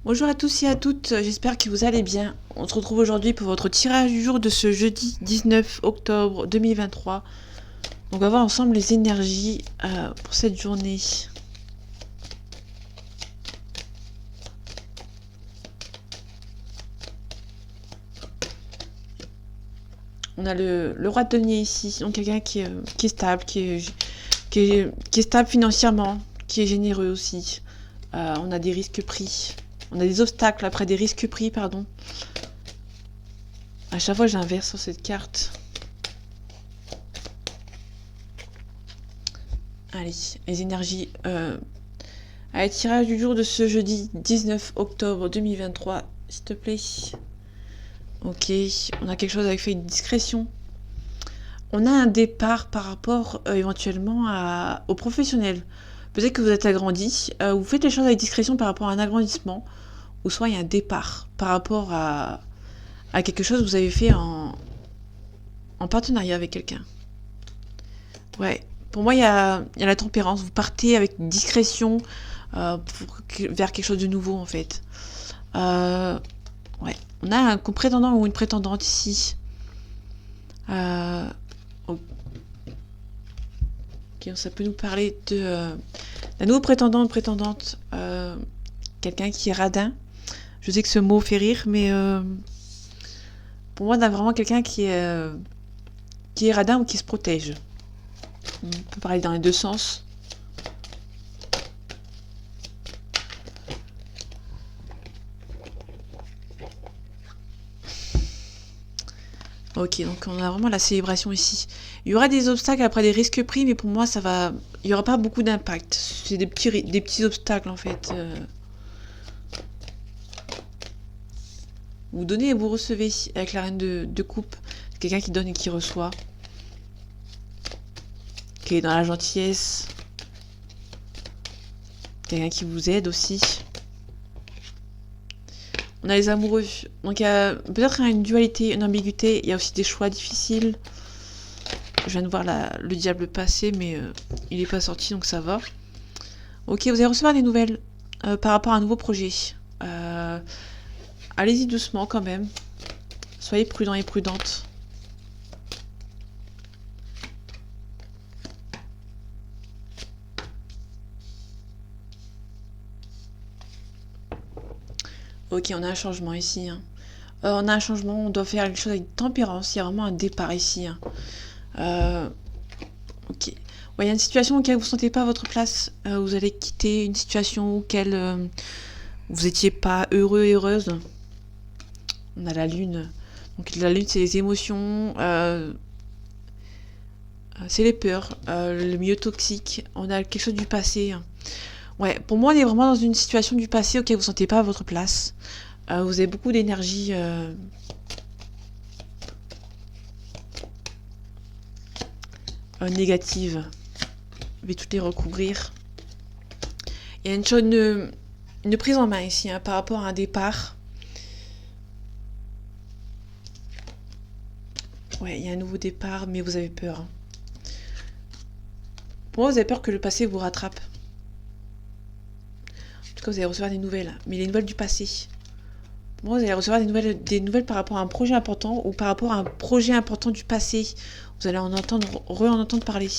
Bonjour à tous et à toutes, j'espère que vous allez bien. On se retrouve aujourd'hui pour votre tirage du jour de ce jeudi 19 octobre 2023. Donc on va voir ensemble les énergies pour cette journée. On a le roi de denier ici, donc quelqu'un qui est stable, qui est stable financièrement, qui est généreux aussi. On a des risques pris. On a des obstacles après des risques pris, pardon. À chaque fois j'inverse sur cette carte. Allez, les énergies. Allez, tirage du jour de ce jeudi 19 octobre 2023, s'il te plaît. Ok, on a quelque chose avec fait une discrétion. On a un départ par rapport éventuellement aux professionnels. Peut-être que vous êtes agrandi, vous faites les choses avec discrétion par rapport à un agrandissement, ou soit il y a un départ par rapport à quelque chose que vous avez fait en partenariat avec quelqu'un. Ouais, pour moi il y a la tempérance, vous partez avec discrétion vers quelque chose de nouveau en fait. Ouais, on a un prétendant ou une prétendante ici. Ok, ça peut nous parler d'un nouveau prétendant ou prétendante. Quelqu'un qui est radin. Je sais que ce mot fait rire, mais pour moi, on a vraiment quelqu'un qui est radin ou qui se protège. On peut parler dans les deux sens. Ok, donc on a vraiment la célébration ici. Il y aura des obstacles après des risques pris, mais pour moi, ça va. Il n'y aura pas beaucoup d'impact. C'est des petits obstacles en fait. Vous donnez et vous recevez avec la reine de coupe. Quelqu'un qui donne et qui reçoit. Qui est dans la gentillesse. Quelqu'un qui vous aide aussi. On a les amoureux. Donc il y a peut-être une dualité, une ambiguïté. Il y a aussi des choix difficiles. Je viens de voir le diable passer, mais il n'est pas sorti, donc ça va. Ok, vous allez recevoir des nouvelles par rapport à un nouveau projet. Allez-y doucement quand même. Soyez prudents et prudentes. Ok, on a un changement ici. Hein. On a un changement, on doit faire quelque chose avec tempérance. Il y a vraiment un départ ici. Hein. Ok. Ouais, il y a une situation auquel vous ne sentez pas votre place. Vous allez quitter une situation auquel vous n'étiez pas heureux et heureuse. On a la lune. Donc la lune, c'est les émotions. C'est les peurs. Le milieu toxique. On a quelque chose du passé. Ouais, pour moi, on est vraiment dans une situation du passé auquel vous ne sentez pas votre place. Vous avez beaucoup d'énergie négative. Je vais toutes les recouvrir. Il y a une prise en main ici hein, par rapport à un départ. Ouais, il y a un nouveau départ, mais vous avez peur. Hein. Pour moi, vous avez peur que le passé vous rattrape. En tout cas, vous allez recevoir des nouvelles, mais les nouvelles du passé. Pour moi, vous allez recevoir des nouvelles par rapport à un projet important ou par rapport à un projet important du passé. Vous allez en entendre parler.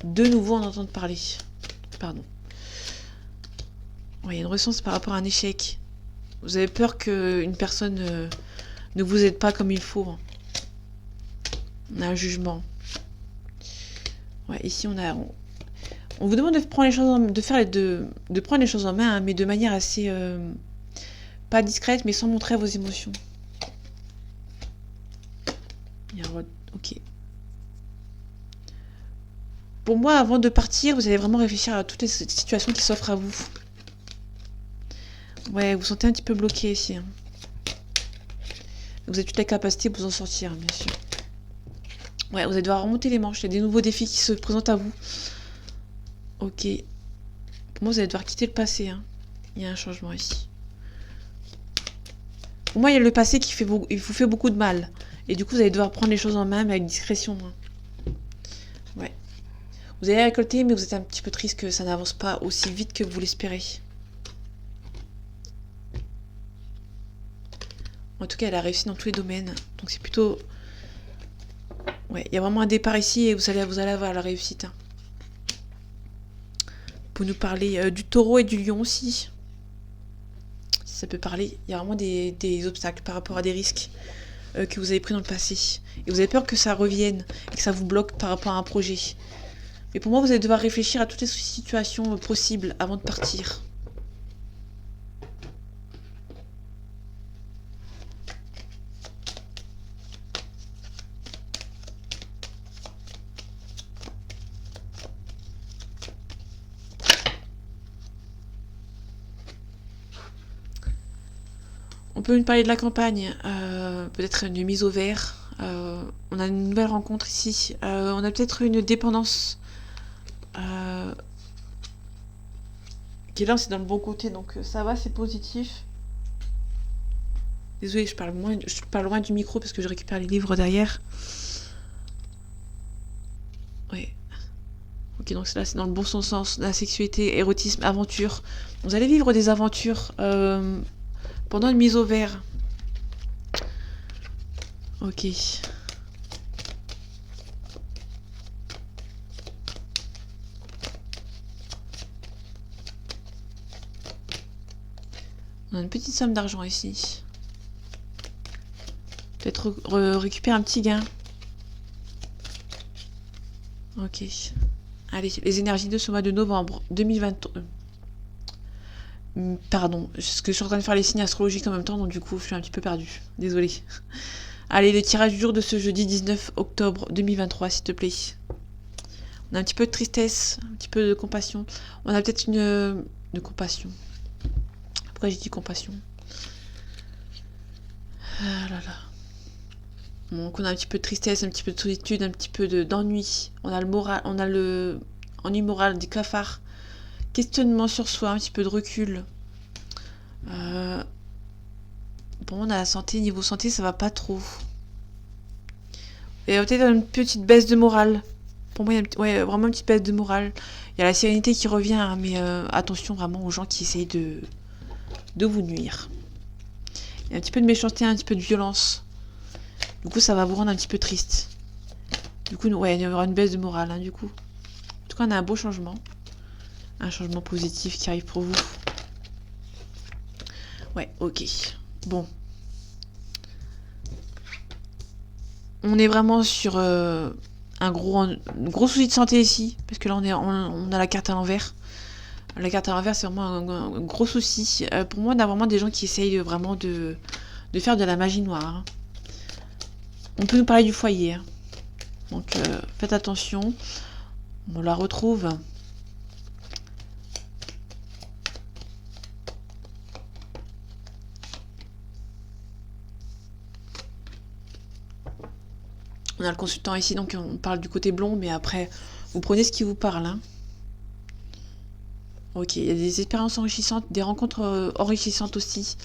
De nouveau en entendre parler. Pardon. Ouais, il y a une ressens par rapport à un échec. Vous avez peur qu'une personne ne vous aide pas comme il faut. On a un jugement. Ouais, ici on vous demande de prendre les choses de prendre les choses en main, hein, mais de manière assez pas discrète, mais sans montrer vos émotions. Ok. Pour moi, avant de partir, vous allez vraiment réfléchir à toutes les situations qui s'offrent à vous. Ouais, vous vous sentez un petit peu bloqué ici. Hein. Vous avez toute la capacité de vous en sortir, bien sûr. Ouais, vous allez devoir remonter les manches. Il y a des nouveaux défis qui se présentent à vous. Ok. Pour moi, vous allez devoir quitter le passé. Hein. Il y a un changement ici. Pour moi, il y a le passé qui vous fait beaucoup de mal. Et du coup, vous allez devoir prendre les choses en main, mais avec discrétion. Hein. Ouais. Vous allez récolter, mais vous êtes un petit peu triste que ça n'avance pas aussi vite que vous l'espérez. En tout cas, elle a réussi dans tous les domaines. Donc c'est plutôt... Ouais, il y a vraiment un départ ici et vous allez avoir la réussite. Hein. Pour nous parler du taureau et du lion aussi. Si ça peut parler. Il y a vraiment des obstacles par rapport à des risques que vous avez pris dans le passé. Et vous avez peur que ça revienne et que ça vous bloque par rapport à un projet. Mais pour moi, vous allez devoir réfléchir à toutes les situations possibles avant de partir. On peut nous parler de la campagne, peut-être une mise au vert. On a une nouvelle rencontre ici. On a peut-être une dépendance qui est là, c'est dans le bon côté, donc ça va, c'est positif. Désolée, je parle loin du micro parce que je récupère les livres derrière. Ouais. Ok, donc là, c'est dans le bon sens, la sexualité, érotisme, aventure. Vous allez vivre des aventures pendant une mise au vert. Ok. On a une petite somme d'argent ici. Peut-être récupérer un petit gain. Ok. Allez, les énergies de ce mois de novembre 2023. Pardon, parce que je suis en train de faire les signes astrologiques en même temps, donc du coup, je suis un petit peu perdue. Désolée. Allez, le tirage du jour de ce jeudi 19 octobre 2023, s'il te plaît. On a un petit peu de tristesse, un petit peu de compassion. On a peut-être une... de compassion. Pourquoi j'ai dit compassion? Ah là là. Donc on a un petit peu de tristesse, un petit peu de solitude, un petit peu d'ennui. On a le moral, on a le ennui moral des cafards. Questionnement sur soi, un petit peu de recul. Bon, on a la santé, niveau santé, ça va pas trop. Et peut-être une petite baisse de morale. Pour moi, il y a vraiment une petite baisse de morale. Il y a la sérénité qui revient, hein, mais attention vraiment aux gens qui essayent de vous nuire. Il y a un petit peu de méchanceté, un petit peu de violence. Du coup, ça va vous rendre un petit peu triste. Du coup, ouais, il y aura une baisse de morale, hein, du coup. En tout cas, on a un beau changement. Un changement positif qui arrive pour vous. Ouais, ok. Bon. On est vraiment sur un gros souci de santé ici. Parce que là, on a la carte à l'envers. La carte à l'envers, c'est vraiment un gros souci. Pour moi, on a vraiment des gens qui essayent vraiment de faire de la magie noire. Hein. On peut nous parler du foyer. Hein. Donc, faites attention. On la retrouve. On a le consultant ici, donc on parle du côté blond, mais après, vous prenez ce qui vous parle. Hein. Ok, il y a des expériences enrichissantes, des rencontres enrichissantes aussi.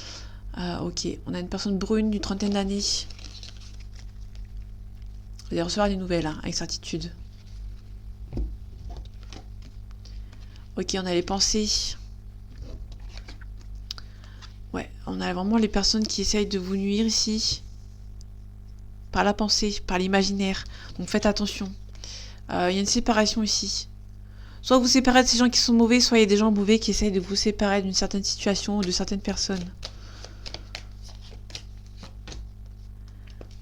Ok, on a une personne brune d'une trentaine d'années. Vous allez recevoir des nouvelles, hein, avec certitude. Ok, on a les pensées. Ouais, on a vraiment les personnes qui essayent de vous nuire ici. Par la pensée, par l'imaginaire. Donc faites attention. Il y a une séparation ici. Soit vous séparez de ces gens qui sont mauvais, soit il y a des gens mauvais qui essayent de vous séparer d'une certaine situation ou de certaines personnes.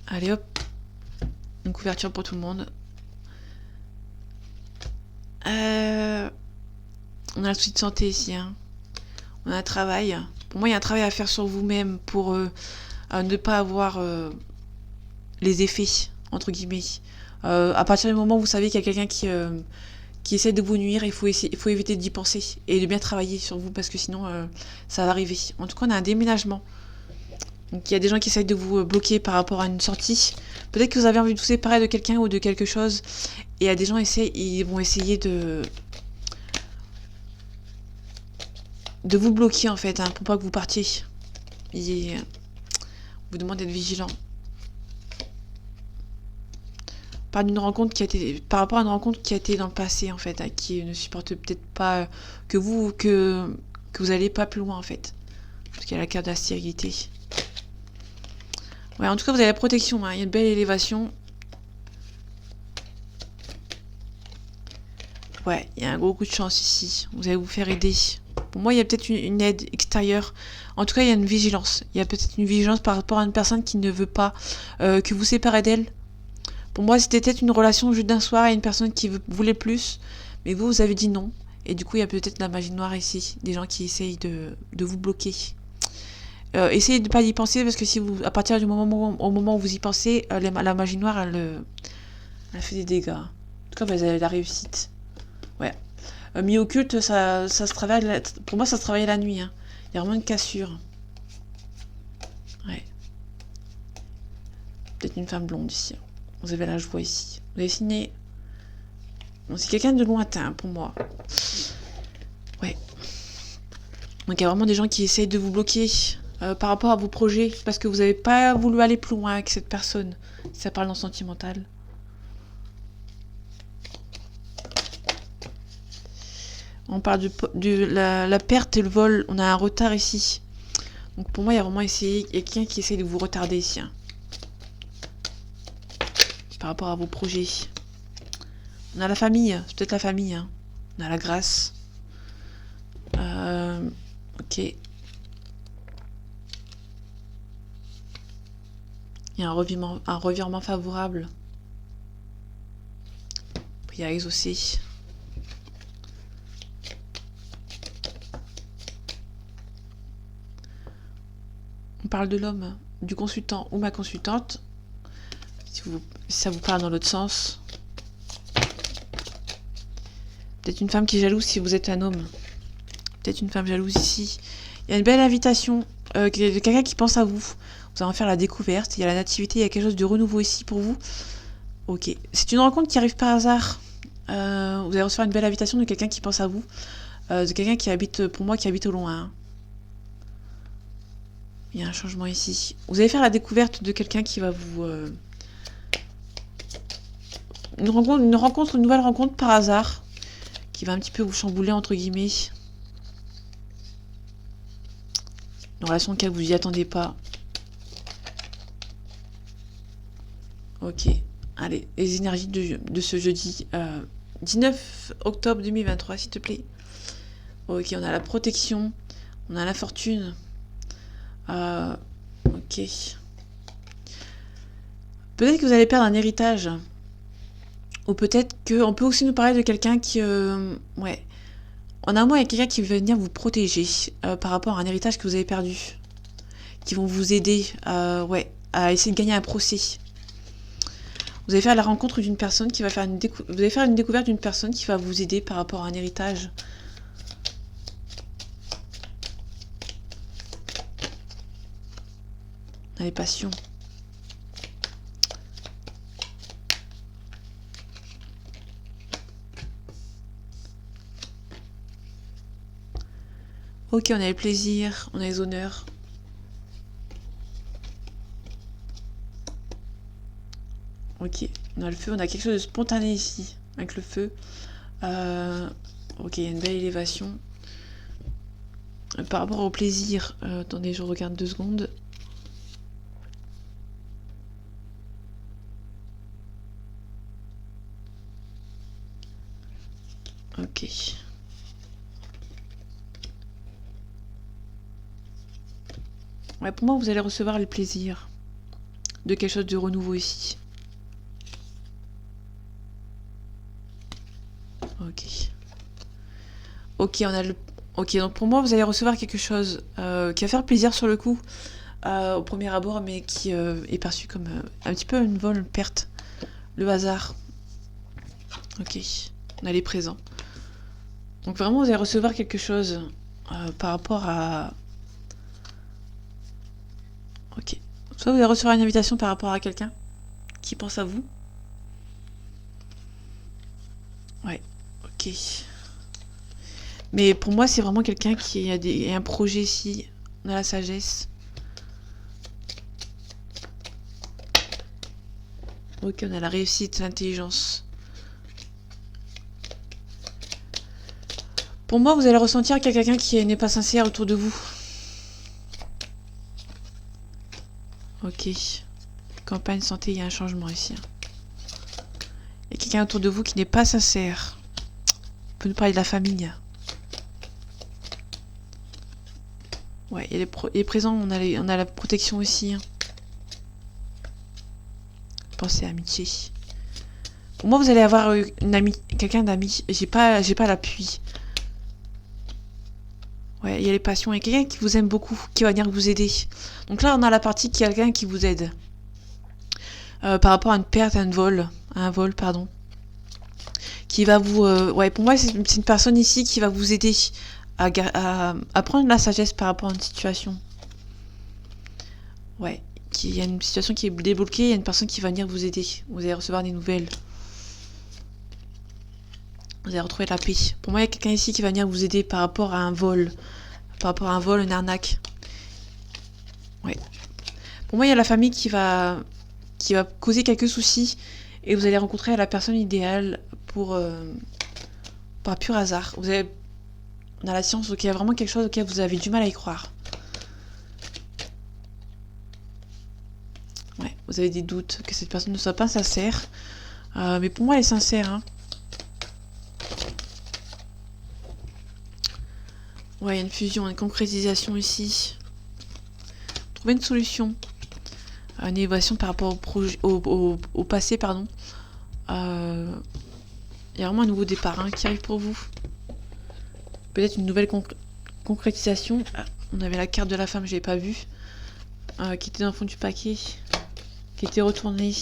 Allez hop. Une couverture pour tout le monde. On a le souci de santé ici. Hein. On a un travail. Pour moi, il y a un travail à faire sur vous-même pour ne pas avoir les effets, entre guillemets. À partir du moment où vous savez qu'il y a quelqu'un qui essaie de vous nuire, il faut éviter d'y penser et de bien travailler sur vous parce que sinon, ça va arriver. En tout cas, on a un déménagement. Donc il y a des gens qui essayent de vous bloquer par rapport à une sortie. Peut-être que vous avez envie de vous séparer de quelqu'un ou de quelque chose. Et il y a des gens ils vont essayer de vous bloquer en fait, hein, pour pas que vous partiez. Et on vous demande d'être vigilant. Par rapport à une rencontre qui a été dans le passé en fait, hein, qui ne supporte peut-être pas que vous allez pas plus loin en fait. Parce qu'il y a la carte de la stérilité. Ouais, en tout cas, vous avez la protection, hein. Il y a une belle élévation. Ouais, il y a un gros coup de chance ici. Vous allez vous faire aider. Pour moi, il y a peut-être une aide extérieure. En tout cas, il y a une vigilance. Il y a peut-être une vigilance par rapport à une personne qui ne veut pas que vous séparez d'elle. Pour moi, c'était peut-être une relation juste d'un soir et une personne qui voulait plus. Mais vous, vous avez dit non. Et du coup, il y a peut-être la magie noire ici. Des gens qui essayent de vous bloquer. Essayez de ne pas y penser parce que si vous, à partir du moment où vous y pensez, la magie noire, elle fait des dégâts. En tout cas, vous avez la réussite. Ouais. Mi-occulte, ça se travaille. Pour moi, ça se travaille la nuit. Hein. Il y a vraiment une cassure. Ouais. Peut-être une femme blonde ici. Vous avez la joie ici. Vous avez signé. Bon, c'est quelqu'un de lointain pour moi. Ouais. Donc il y a vraiment des gens qui essayent de vous bloquer par rapport à vos projets. Parce que vous n'avez pas voulu aller plus loin avec cette personne. Si ça parle en sentimental. On parle de la perte et le vol. On a un retard ici. Donc pour moi, il y a vraiment quelqu'un qui essaie de vous retarder ici. Hein. Par rapport à vos projets. On a la famille. C'est peut-être la famille. Hein. On a la grâce. Ok. Il y a un revirement favorable. Prière exaucée. On parle de l'homme, du consultant ou ma consultante. Si ça vous parle dans l'autre sens. Peut-être une femme qui est jalouse si vous êtes un homme. Peut-être une femme jalouse ici. Il y a une belle invitation de quelqu'un qui pense à vous. Vous allez en faire la découverte. Il y a la nativité, il y a quelque chose de renouveau ici pour vous. Ok. C'est une rencontre qui arrive par hasard. Vous allez recevoir une belle invitation de quelqu'un qui pense à vous. De quelqu'un qui habite, pour moi, qui habite au loin. Hein. Il y a un changement ici. Vous allez faire la découverte de quelqu'un qui va vous... une nouvelle rencontre par hasard. Qui va un petit peu vous chambouler, entre guillemets. Une relation auquel vous n'y attendez pas. Ok. Allez, les énergies de ce jeudi 19 octobre 2023, s'il te plaît. Ok, on a la protection. On a la fortune. Ok. Peut-être que vous allez perdre un héritage. Ou peut-être qu'on peut aussi nous parler de quelqu'un qui... ouais. En un mot, il y a quelqu'un qui va venir vous protéger par rapport à un héritage que vous avez perdu. Qui vont vous aider ouais, à essayer de gagner un procès. Vous allez faire la rencontre d'une personne qui va faire vous allez faire une découverte d'une personne qui va vous aider par rapport à un héritage. Les passions. Ok, on a les plaisirs, on a les honneurs. Ok, on a le feu, on a quelque chose de spontané ici, avec le feu. Ok, il y a une belle élévation. Par rapport au plaisir, attendez, je regarde 2 secondes. Ok. Ouais, pour moi, vous allez recevoir les plaisirs de quelque chose de renouveau ici. Ok. Ok, on a le... Ok, donc pour moi, vous allez recevoir quelque chose qui va faire plaisir sur le coup, au premier abord, mais qui est perçu comme un petit peu une vol, une perte. Le hasard. Ok, on a les présents. Donc vraiment, vous allez recevoir quelque chose par rapport à... Ok. Soit vous allez recevoir une invitation par rapport à quelqu'un qui pense à vous. Ouais, ok. Mais pour moi, c'est vraiment quelqu'un qui a un projet ici. On a la sagesse. Ok, on a la réussite, l'intelligence. Pour moi, vous allez ressentir qu'il y a quelqu'un qui n'est pas sincère autour de vous. Ok. Campagne santé, il y a un changement ici. Il y a quelqu'un autour de vous qui n'est pas sincère. On peut nous parler de la famille. Ouais, il est présent, on a la protection aussi. Hein. Pensez à amitié. Pour moi, vous allez avoir une amie, quelqu'un d'ami. J'ai pas l'appui. Ouais, il y a les passions. Il y a quelqu'un qui vous aime beaucoup, qui va venir vous aider. Donc là, on a la partie qui a quelqu'un qui vous aide. Par rapport à une perte, à un vol, pardon. Qui va vous... ouais, pour moi, c'est une personne ici qui va vous aider à prendre la sagesse par rapport à une situation. Ouais, il y a une situation qui est débloquée, il y a une personne qui va venir vous aider. Vous allez recevoir des nouvelles. Vous allez retrouver la paix. Pour moi, il y a quelqu'un ici qui va venir vous aider par rapport à un vol. Par rapport à un vol, une arnaque. Ouais. Pour moi, il y a la famille qui va causer quelques soucis. Et vous allez rencontrer la personne idéale pour... par pur hasard. On a la science, donc il y a vraiment quelque chose auquel vous avez du mal à y croire. Ouais, vous avez des doutes que cette personne ne soit pas sincère. Mais pour moi, elle est sincère. Hein. Ouais, il y a une fusion, une concrétisation ici. Trouver une solution. Une évasion par rapport au passé, pardon. Il y a vraiment un nouveau départ hein, qui arrive pour vous. Peut-être une nouvelle concrétisation. Ah, on avait la carte de la femme, je l'ai pas vue. Qui était dans le fond du paquet. Qui était retournée.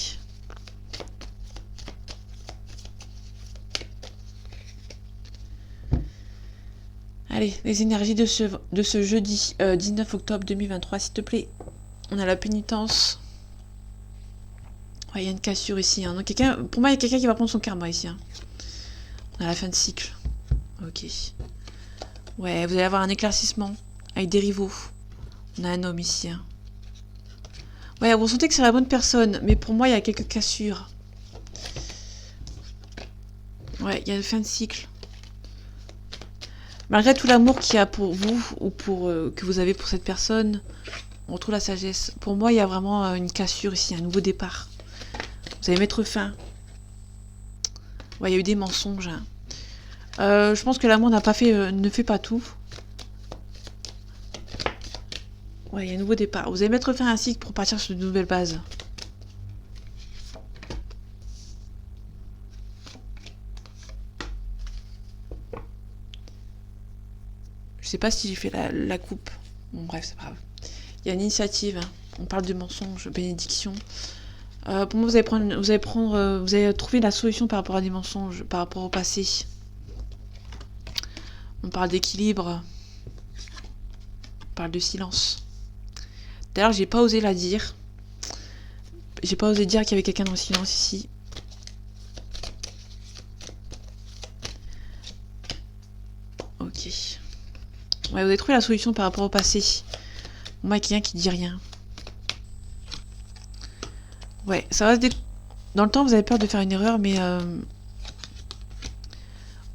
Allez, les énergies de ce jeudi 19 octobre 2023, s'il te plaît. On a la pénitence. Ouais, il y a une cassure ici. Hein. Donc, pour moi, il y a quelqu'un qui va prendre son karma ici. Hein. On a la fin de cycle. Ok. Ouais, vous allez avoir un éclaircissement avec des rivaux. On a un homme ici. Hein. Ouais, vous sentez que c'est la bonne personne, mais pour moi, il y a quelques cassures. Ouais, il y a une fin de cycle. Malgré tout l'amour qu'il y a pour vous, ou que vous avez pour cette personne, on retrouve la sagesse. Pour moi, il y a vraiment une cassure ici, un nouveau départ. Vous allez mettre fin. Ouais, il y a eu des mensonges. Hein. Je pense que l'amour ne fait pas tout. Ouais, il y a un nouveau départ. Vous allez mettre fin à un cycle pour partir sur de nouvelles bases. Je sais pas si j'ai fait la coupe. Bon, bref, c'est pas grave. Il y a une initiative. Hein. On parle de mensonges, bénédiction. Pour moi, vous allez trouver la solution par rapport à des mensonges, par rapport au passé. On parle d'équilibre. On parle de silence. D'ailleurs, j'ai pas osé la dire. J'ai pas osé dire qu'il y avait quelqu'un dans le silence ici. Ok. Ouais, vous avez trouvé la solution par rapport au passé. Moi, il y a quelqu'un qui dit rien. Ouais, ça va se dans le temps, vous avez peur de faire une erreur, mais...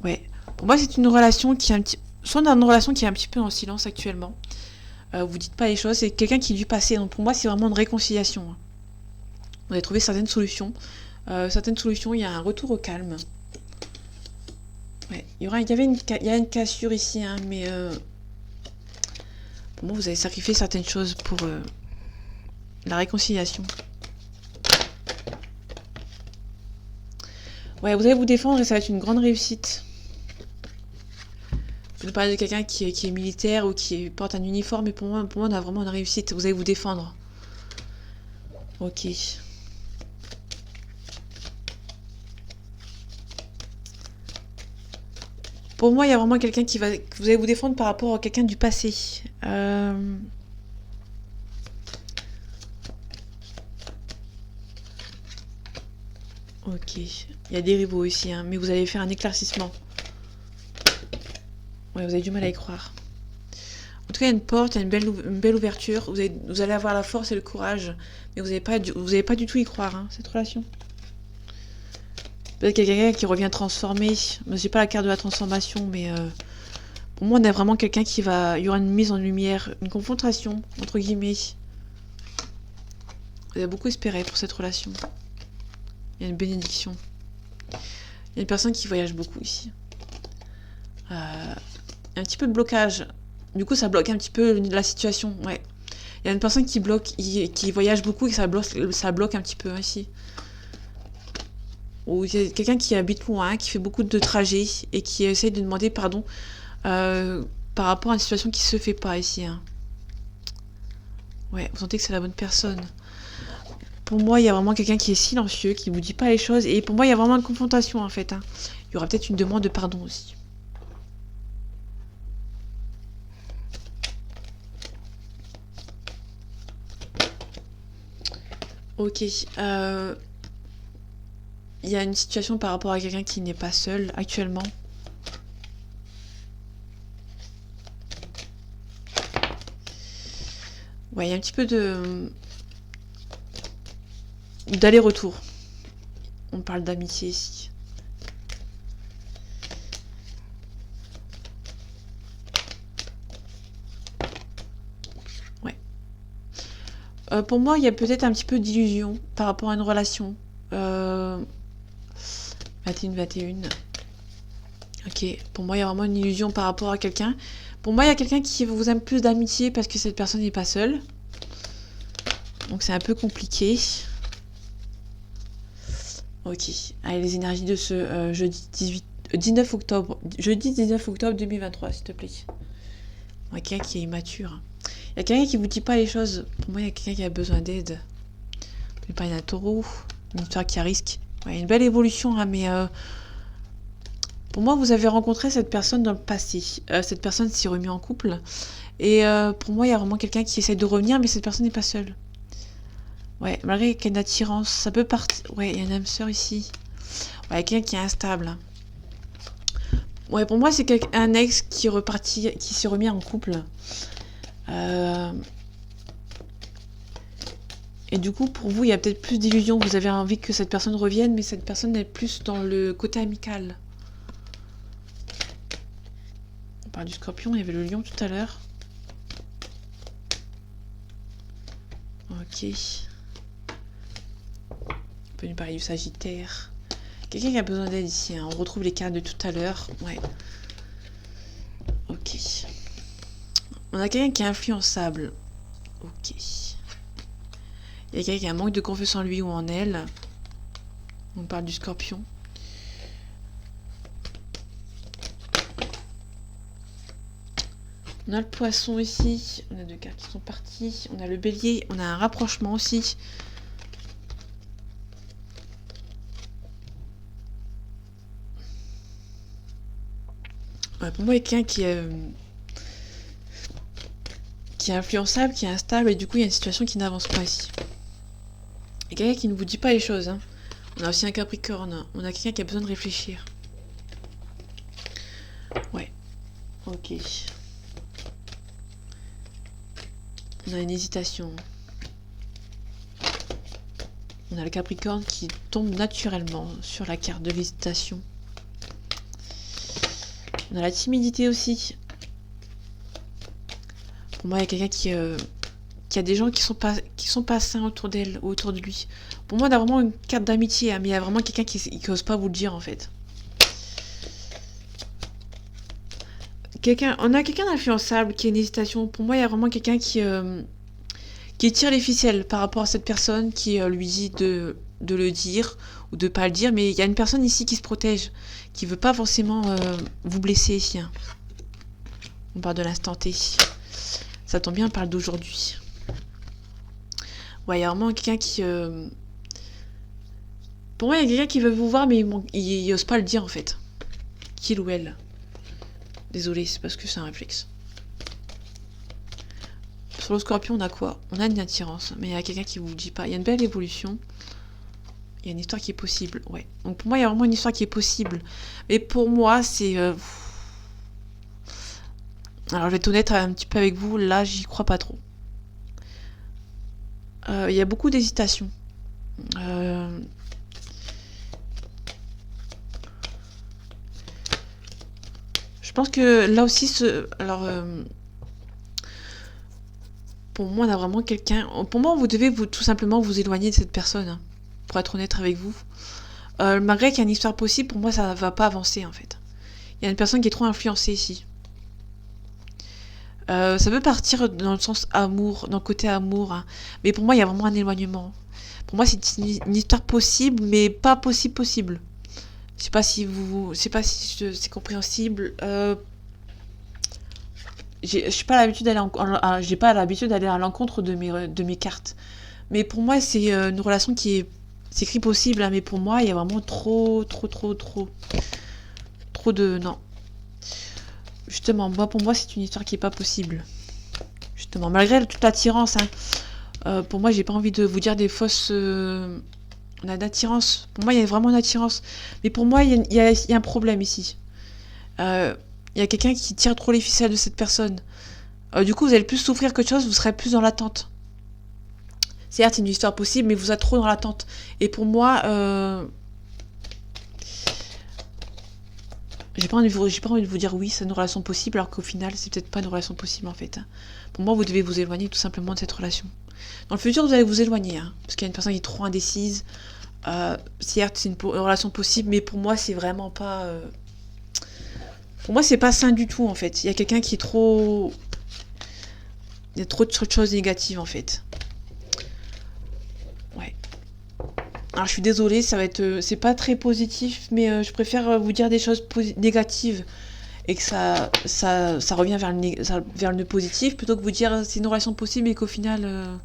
Ouais. Pour moi, c'est une relation qui est un petit... Soit dans une relation qui est un petit peu en silence actuellement. Vous dites pas les choses, c'est quelqu'un qui est du passé. Donc pour moi, c'est vraiment une réconciliation. Hein. Vous avez trouvé certaines solutions. Il y a un retour au calme. Ouais. Il y a une cassure ici, hein, mais... Pour moi, vous avez sacrifié certaines choses pour la réconciliation. Ouais, vous allez vous défendre et ça va être une grande réussite. Vous nous parlez de quelqu'un qui est militaire ou qui porte un uniforme, mais pour moi, on a vraiment une réussite. Vous allez vous défendre. Ok. Pour moi, il y a vraiment quelqu'un que vous allez vous défendre par rapport à quelqu'un du passé. Ok. Il y a des rivaux ici, hein, mais vous allez faire un éclaircissement. Ouais, vous avez du mal à y croire. En tout cas, il y a une porte, il y a une belle ouverture. Vous allez avoir la force et le courage, mais vous n'allez pas du tout y croire, hein, cette relation. Peut-être qu'il y a quelqu'un qui revient transformé. J'ai pas la carte de la transformation, mais pour moi, on a vraiment quelqu'un qui va... Il y aura une mise en lumière, une confrontation, entre guillemets. Vous avez beaucoup espéré pour cette relation. Il y a une bénédiction. Il y a une personne qui voyage beaucoup ici. Un petit peu de blocage. Du coup, ça bloque un petit peu la situation. Ouais. Il y a une personne qui bloque, qui voyage beaucoup et ça bloque un petit peu ici. Ou il y a quelqu'un qui habite loin, qui fait beaucoup de trajets et qui essaye de demander pardon par rapport à une situation qui se fait pas ici. Hein. Ouais, vous sentez que c'est la bonne personne. Pour moi, il y a vraiment quelqu'un qui est silencieux, qui vous dit pas les choses. Et pour moi, il y a vraiment une confrontation en fait. Hein. Il y aura peut-être une demande de pardon aussi. Ok. Il y a une situation par rapport à quelqu'un qui n'est pas seul actuellement. Ouais, il y a un petit peu d'aller-retour. On parle d'amitié ici. Ouais. Pour moi, il y a peut-être un petit peu d'illusion par rapport à une relation. 21. Ok. Pour moi, il y a vraiment une illusion par rapport à quelqu'un. Pour moi, il y a quelqu'un qui vous aime plus d'amitié parce que cette personne n'est pas seule. Donc c'est un peu compliqué. Ok. Allez, les énergies de ce jeudi 19 octobre 2023, s'il te plaît. Il y a quelqu'un qui est immature. Il y a quelqu'un qui vous dit pas les choses. Pour moi, il y a quelqu'un qui a besoin d'aide. Une parler d'un taureau. Une histoire qui a risque. Ouais, une belle évolution, hein, mais pour moi, vous avez rencontré cette personne dans le passé. Cette personne s'est remise en couple. Et pour moi, il y a vraiment quelqu'un qui essaie de revenir, mais cette personne n'est pas seule. Ouais, malgré qu'il y a une attirance, ça peut partir. Ouais, il y a une âme sœur ici. Ouais, quelqu'un qui est instable. Ouais, pour moi, c'est un ex qui est reparti, qui s'est remis en couple. Et du coup, pour vous, il y a peut-être plus d'illusions. Vous avez envie que cette personne revienne, mais cette personne est plus dans le côté amical. On parle du scorpion, il y avait le lion tout à l'heure. Ok. On peut nous parler du sagittaire. Quelqu'un qui a besoin d'aide ici. Hein. On retrouve les cartes de tout à l'heure. Ouais. Ok. On a quelqu'un qui est influençable. Ok. Il y a quelqu'un qui a un manque de confiance en lui ou en elle. On parle du scorpion. On a le poisson ici. On a deux cartes qui sont parties. On a le bélier. On a un rapprochement aussi. Ouais, pour moi, il y a quelqu'un qui est influençable, qui est instable, et du coup, il y a une situation qui n'avance pas ici. Il y a quelqu'un qui ne vous dit pas les choses. Hein. On a aussi un capricorne. On a quelqu'un qui a besoin de réfléchir. Ouais. Ok. On a une hésitation. On a le capricorne qui tombe naturellement sur la carte de l'hésitation. On a la timidité aussi. Pour moi, il y a quelqu'un qui a des gens qui sont pas sains autour d'elle ou autour de lui. Pour moi, on a vraiment une carte d'amitié, hein, mais il y a vraiment quelqu'un qui n'ose pas vous le dire en fait. On a quelqu'un d'influençable qui a une hésitation. Pour moi, il y a vraiment quelqu'un qui tire les ficelles par rapport à cette personne, qui lui dit de le dire ou de pas le dire. Mais il y a une personne ici qui se protège, qui veut pas forcément vous blesser ici. Hein. On parle de l'instant T. Ça tombe bien, on parle d'aujourd'hui. Ouais, il y a vraiment quelqu'un qui... Pour moi, il y a quelqu'un qui veut vous voir, mais il ose pas le dire en fait. Qu'il ou elle. Désolée, c'est parce que c'est un réflexe. Sur le scorpion, on a quoi? On a une attirance, mais il y a quelqu'un qui vous dit pas. Il y a une belle évolution. Il y a une histoire qui est possible, ouais. Donc pour moi, il y a vraiment une histoire qui est possible. Mais pour moi, c'est... Alors, je vais être honnête un petit peu avec vous. Là, j'y crois pas trop. Il y a beaucoup d'hésitation. Je pense que là aussi, pour pour moi, on a vraiment quelqu'un... Pour moi, vous devez tout simplement vous éloigner de cette personne, hein, pour être honnête avec vous. Malgré qu'il y a une histoire possible, pour moi, ça va pas avancer, en fait. Il y a une personne qui est trop influencée ici. Ça peut partir dans le sens amour, dans le côté amour, hein. Mais pour moi, il y a vraiment un éloignement. Pour moi, c'est une histoire possible, mais pas possible. Je sais pas si c'est compréhensible. J'ai pas l'habitude d'aller j'ai pas l'habitude d'aller à l'encontre de mes cartes. Mais pour moi, c'est une relation qui est c'est écrit possible, hein, mais pour moi, il y a vraiment trop de non. Justement, pour moi, c'est une histoire qui est pas possible. Justement, malgré toute l'attirance, hein, pour moi, j'ai pas envie de vous dire des fausses. On a d'attirance. Pour moi, il y a vraiment une attirance. Mais pour moi, il y a un problème ici. Il y a quelqu'un qui tire trop les ficelles de cette personne. Du coup, vous allez plus souffrir qu'autre chose, vous serez plus dans l'attente. Certes, c'est une histoire possible, mais vous êtes trop dans l'attente. Et pour moi, j'ai pas envie de vous dire oui, c'est une relation possible, alors qu'au final, c'est peut-être pas une relation possible en fait. Pour moi, vous devez vous éloigner tout simplement de cette relation. Dans le futur, vous allez vous éloigner, hein, parce qu'il y a une personne qui est trop indécise. Certes, c'est une relation possible, mais pour moi, c'est vraiment pas. Pour moi, c'est pas sain du tout en fait. Il y a quelqu'un qui est trop. Il y a trop de choses négatives en fait. Ouais. Alors je suis désolée, ça va être, c'est pas très positif, mais je préfère vous dire des choses négatives et que ça revient vers le positif plutôt que vous dire c'est une relation possible et qu'au final,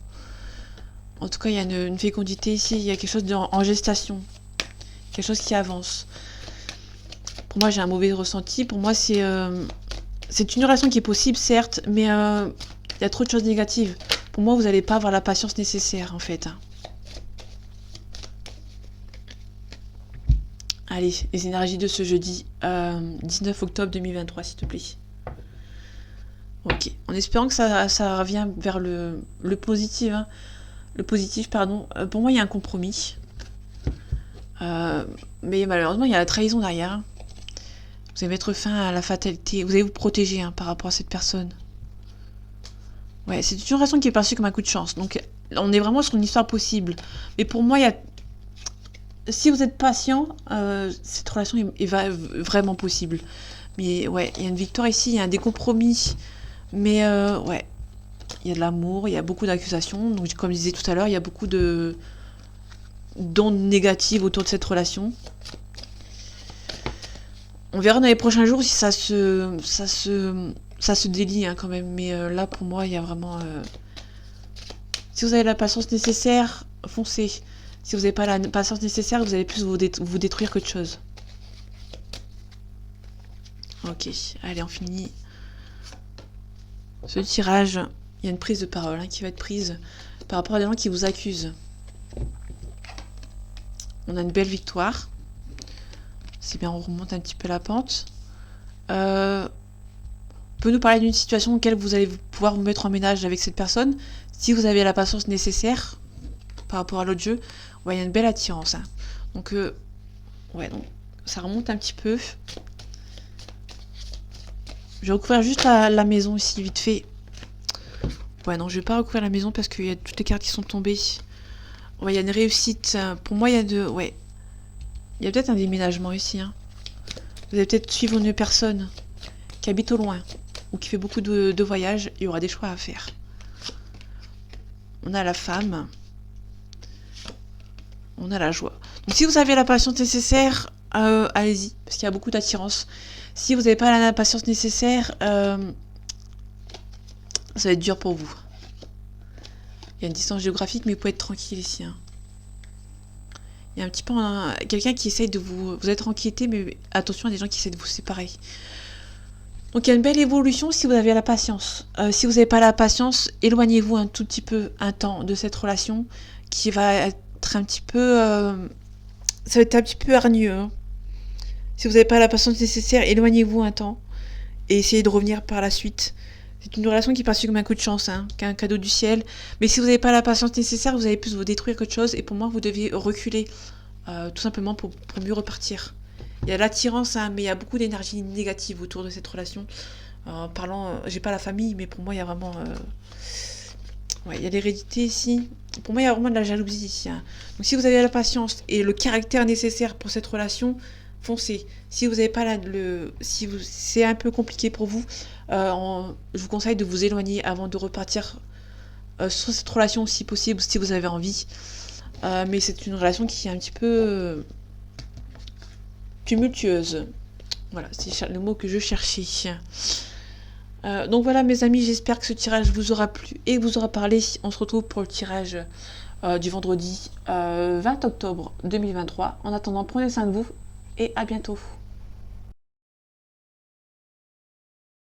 en tout cas, il y a une fécondité ici, il y a quelque chose en gestation, quelque chose qui avance. Pour moi, j'ai un mauvais ressenti. Pour moi, c'est une relation qui est possible, certes, mais il y a trop de choses négatives. Pour moi, vous n'allez pas avoir la patience nécessaire, en fait. Allez, les énergies de ce jeudi 19 octobre 2023, s'il te plaît. Ok, en espérant que ça revient vers le positif. Hein. Le positif, pardon. Pour moi, il y a un compromis. Mais malheureusement, il y a la trahison derrière. Vous allez mettre fin à la fatalité. Vous allez vous protéger par rapport à cette personne. Ouais, c'est une relation qui est perçue comme un coup de chance. Donc, on est vraiment sur une histoire possible. Mais pour moi, il y a... Si vous êtes patient, cette relation est vraiment possible. Mais ouais, il y a une victoire ici, il y a des compromis. Mais ouais, il y a de l'amour, il y a beaucoup d'accusations. Donc comme je disais tout à l'heure, il y a beaucoup d'ondes négatives autour de cette relation. On verra dans les prochains jours si ça se délie quand même. Mais là, pour moi, il y a vraiment... Si vous avez la patience nécessaire, foncez. Si vous n'avez pas la patience nécessaire, vous allez plus vous détruire qu'autre chose. Ok, allez, on finit ce tirage. Il y a une prise de parole qui va être prise par rapport à des gens qui vous accusent. On a une belle victoire. C'est bien, on remonte un petit peu la pente. On peut nous parler d'une situation dans laquelle vous allez pouvoir vous mettre en ménage avec cette personne. Si vous avez la patience nécessaire par rapport à l'autre jeu, ouais, il y a une belle attirance. Donc, ouais, donc ça remonte un petit peu. Je vais recouvrir juste la maison ici, vite fait. Ouais, non, je vais pas recouvrir la maison parce qu'il y a toutes les cartes qui sont tombées. Ouais, il y a une réussite. Pour moi, il y a de... Ouais. Il y a peut-être un déménagement ici. Vous allez peut-être suivre une personne qui habite au loin ou qui fait beaucoup de voyages. Il y aura des choix à faire. On a la femme. On a la joie. Donc si vous avez la patience nécessaire, allez-y, parce qu'il y a beaucoup d'attirance. Si vous n'avez pas la patience nécessaire, ça va être dur pour vous. Il y a une distance géographique, mais vous pouvez être tranquille ici. Il y a un petit peu quelqu'un qui essaye de vous... Vous êtes inquiété, mais attention, il y a des gens qui essaient de vous séparer. Donc il y a une belle évolution si vous avez la patience. Si vous n'avez pas la patience, éloignez-vous un tout petit peu, un temps, de cette relation qui va être un petit peu... ça va être un petit peu hargneux. Si vous n'avez pas la patience nécessaire, éloignez-vous un temps et essayez de revenir par la suite. C'est une relation qui est perçue comme un coup de chance, qu'un cadeau du ciel. Mais si vous n'avez pas la patience nécessaire, vous allez plus vous détruire qu'autre chose. Et pour moi, vous devez reculer, tout simplement pour mieux repartir. Il y a l'attirance, mais il y a beaucoup d'énergie négative autour de cette relation. J'ai pas la famille, mais pour moi, il y a vraiment... Ouais, il y a l'hérédité ici. Pour moi, il y a vraiment de la jalousie ici, hein. Donc si vous avez la patience et le caractère nécessaire pour cette relation, foncez. Si vous n'avez pas si c'est un peu compliqué pour vous, je vous conseille de vous éloigner avant de repartir sur cette relation si possible, si vous avez envie. Mais c'est une relation qui est un petit peu tumultueuse. Voilà, c'est le mot que je cherchais. Donc voilà mes amis, j'espère que ce tirage vous aura plu et vous aura parlé. On se retrouve pour le tirage du vendredi 20 octobre 2023. En attendant, prenez soin de vous et à bientôt.